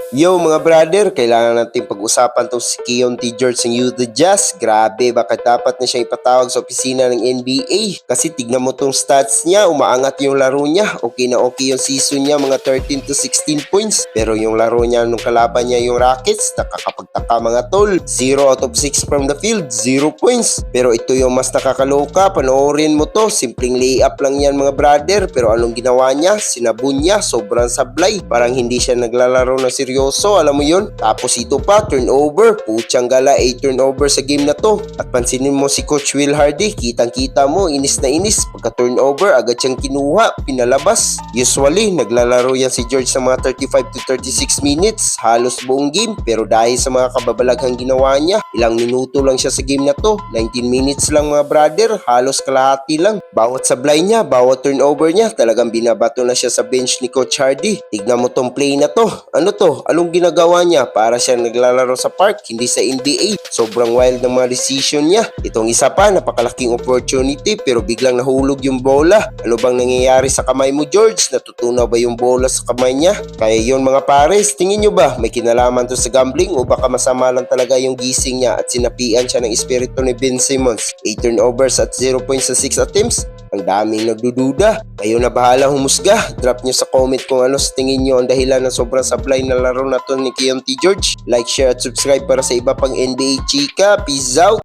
Yo mga brother, kailangan natin pag-usapan tong si Keyonte George ng Utah Jazz. Grabe, bakit dapat na siyang ipatawag sa opisina ng NBA? Kasi tignan mo tong stats niya, umaangat yung laro niya. Okay na okay yung season niya, mga 13 to 16 points. Pero yung laro niya nung kalaban niya yung Rockets, nakakapagtaka mga tol. 0 out of 6 from the field, 0 points. Pero ito yung mas nakakaloka, panoorin mo to. Simpleng layup lang yan mga brother. Pero anong ginawa niya? Sinabun niya, sobrang sablay. Parang hindi siya naglalaro ng seryoso. Alam mo yun? Tapos ito pa, turnover. Putsang gala, 8 turnover sa game na to. At pansinin mo si Coach Will Hardy, kitang-kita mo, inis na inis. Pagka turnover, agad siyang kinuha, pinalabas. Usually, naglalaro yan si George sa mga 35 to 36 minutes, halos buong game. Pero dahil sa mga kababalaghang ginawa niya, ilang minuto lang siya sa game na to. 19 minutes lang mga brother, halos kalahati lang. Bawat sablay niya, bawat turnover niya, talagang binabato na siya sa bench ni Coach Hardy. Tignan mo tong play na to. Ano to? Anong ginagawa niya? Para siyang naglalaro sa park, hindi sa NBA. Sobrang wild ng mga decision niya. Itong isa pa, napakalaking opportunity pero biglang nahulog yung bola. Ano bang nangyayari sa kamay mo, George? Natutunaw ba yung bola sa kamay niya? Kaya yun mga pares, tingin nyo ba may kinalaman to sa gambling o baka masama lang talaga yung gising niya at sinapian siya ng espiritu ni Ben Simmons? 8 turnovers at 0 points sa 6 attempts. Ang daming nagdududa. Kayo na bahala humusga. Drop nyo sa comment kung ano sa tingin nyo ang dahilan ng sobrang sablay na laro na to ni Keyonte George. Like, share at subscribe para sa iba pang NBA chika. Peace out!